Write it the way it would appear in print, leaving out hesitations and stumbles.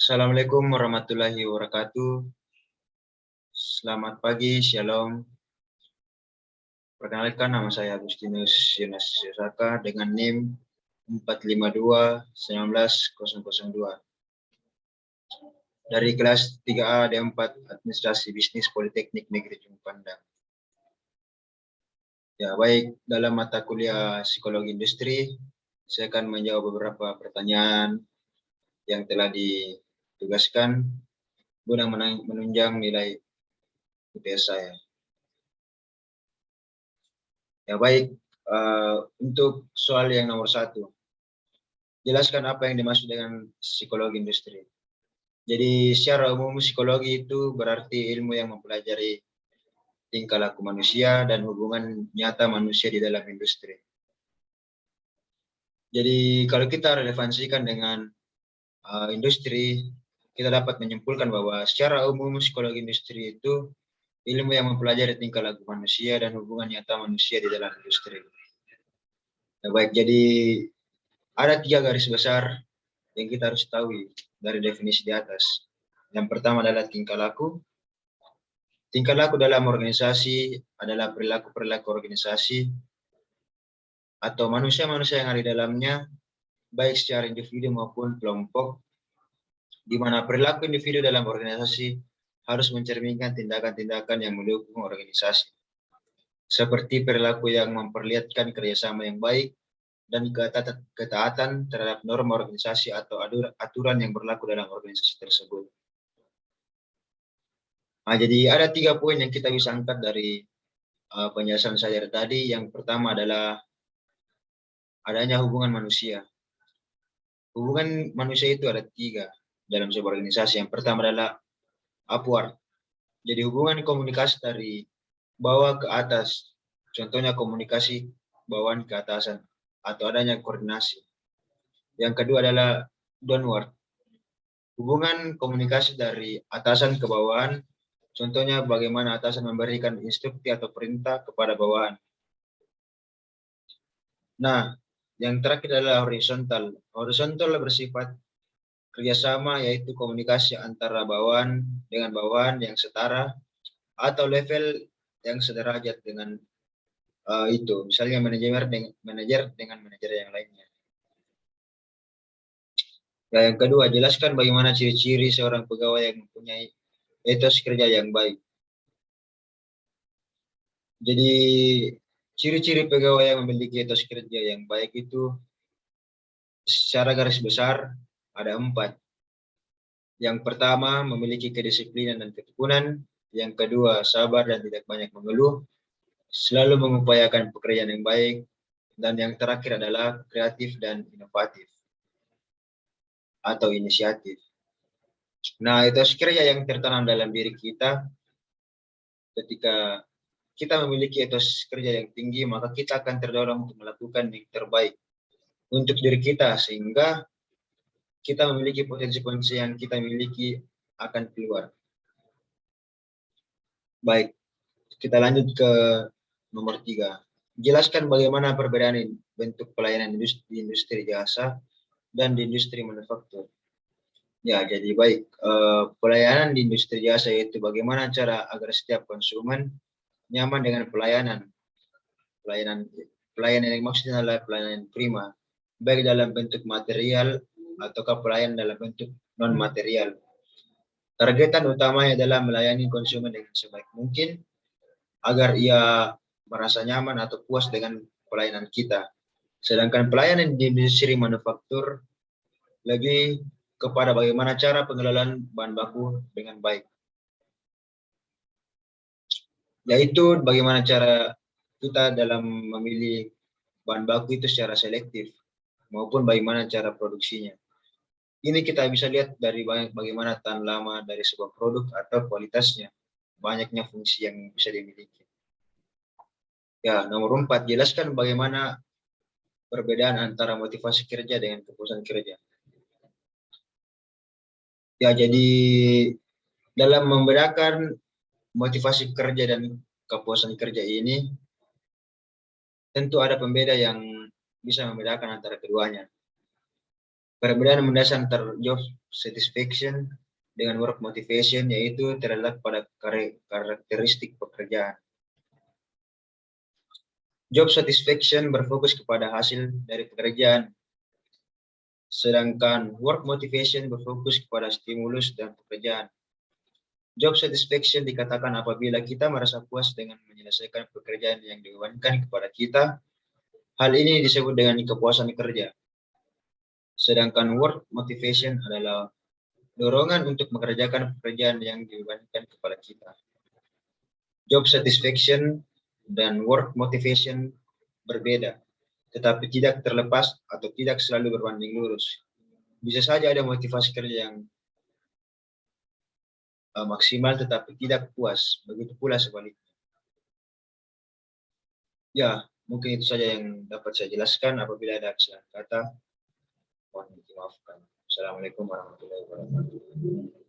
Assalamualaikum warahmatullahi wabarakatuh. Selamat pagi, shalom. Perkenalkan, nama saya Agustinus Yunus Yosaka dengan NIM 452-19002 dari kelas 3A D4 Administrasi Bisnis Politeknik Negeri Ujung Pandang. Ya, baik, dalam mata kuliah Psikologi Industri, saya akan menjawab beberapa pertanyaan yang telah ditugaskan guna menunjang nilai UTS saya. Ya, baik, untuk soal yang nomor 1, jelaskan apa yang dimaksud dengan psikologi industri. Jadi secara umum psikologi itu berarti ilmu yang mempelajari tingkah laku manusia dan hubungan nyata manusia di dalam industri. Jadi kalau kita relevansikan dengan industri, kita dapat menyimpulkan bahwa secara umum psikologi industri itu ilmu yang mempelajari tingkah laku manusia dan hubungan nyata manusia di dalam industri. Ya, baik, jadi ada 3 garis besar yang kita harus tahu dari definisi di atas. Yang pertama adalah tingkah laku. Tingkah laku dalam organisasi adalah perilaku-perilaku organisasi atau manusia-manusia yang ada di dalamnya, baik secara individu maupun kelompok, di mana perilaku individu dalam organisasi harus mencerminkan tindakan-tindakan yang mendukung organisasi, seperti perilaku yang memperlihatkan kerjasama yang baik dan ketaatan terhadap norma organisasi atau aturan yang berlaku dalam organisasi tersebut. Nah, jadi ada 3 poin yang kita bisa angkat dari penjelasan saya tadi. Yang pertama adalah adanya hubungan manusia. Hubungan manusia itu ada 3 dalam sebuah organisasi. Yang pertama adalah upward. Jadi hubungan komunikasi dari bawah ke atas. Contohnya komunikasi bawahan ke atasan atau adanya koordinasi. Yang kedua adalah downward. Hubungan komunikasi dari atasan ke bawahan. Contohnya bagaimana atasan memberikan instruksi atau perintah kepada bawahan. Nah, yang terakhir adalah horizontal. Horizontal bersifat kerjasama, yaitu komunikasi antara bawahan dengan bawahan yang setara atau level yang sederajat dengan itu. Misalnya manajer dengan manajer yang lainnya. Ya, yang kedua, jelaskan bagaimana ciri-ciri seorang pegawai yang mempunyai etos kerja yang baik. Jadi ciri-ciri pegawai yang memiliki etos kerja yang baik itu secara garis besar ada 4. Yang pertama, memiliki kedisiplinan dan ketekunan. Yang kedua, sabar dan tidak banyak mengeluh, selalu mengupayakan pekerjaan yang baik. Dan yang terakhir adalah kreatif dan inovatif atau inisiatif. Nah, etos kerja yang tertanam dalam diri kita, ketika kita memiliki etos kerja yang tinggi, maka kita akan terdorong untuk melakukan yang terbaik untuk diri kita, sehingga kita memiliki potensi-potensi yang kita miliki akan keluar. Baik, kita lanjut ke nomor 3. Jelaskan bagaimana perbedaan bentuk pelayanan di industri jasa dan di industri manufaktur. Ya, jadi baik, pelayanan di industri jasa yaitu bagaimana cara agar setiap konsumen nyaman dengan pelayanan. Pelayanan yang maksudnya adalah pelayanan prima, baik dalam bentuk material ataukah pelayanan dalam bentuk non material. Targetan utamanya adalah melayani konsumen dengan sebaik mungkin agar ia merasa nyaman atau puas dengan pelayanan kita. Sedangkan pelayanan di industri manufaktur lebih kepada bagaimana cara pengelolaan bahan baku dengan baik. Yaitu bagaimana cara kita dalam memilih bahan baku itu secara selektif, maupun bagaimana cara produksinya. Ini kita bisa lihat dari bagaimana tahan lama dari sebuah produk atau kualitasnya, banyaknya fungsi yang bisa dimiliki. Ya, nomor 4, jelaskan bagaimana perbedaan antara motivasi kerja dengan kepuasan kerja. Ya, jadi dalam membedakan motivasi kerja dan kepuasan kerja ini, tentu ada pembeda yang bisa membedakan antara keduanya. Perbedaan mendasar antara job satisfaction dengan work motivation yaitu terletak pada karakteristik pekerjaan. Job satisfaction berfokus kepada hasil dari pekerjaan, sedangkan work motivation berfokus kepada stimulus dan pekerjaan. Job satisfaction dikatakan apabila kita merasa puas dengan menyelesaikan pekerjaan yang dibebankan kepada kita. Hal ini disebut dengan kepuasan kerja. Sedangkan work motivation adalah dorongan untuk mengerjakan pekerjaan yang dibebankan kepada kita. Job satisfaction dan work motivation berbeda, tetapi tidak terlepas atau tidak selalu berbanding lurus. Bisa saja ada motivasi kerja yang maksimal tetapi tidak puas, begitu pula sebaliknya. Ya, mungkin itu saja yang dapat saya jelaskan. Apabila ada kesalahan kata, mohon dimaafkan. Assalamualaikum warahmatullahi wabarakatuh.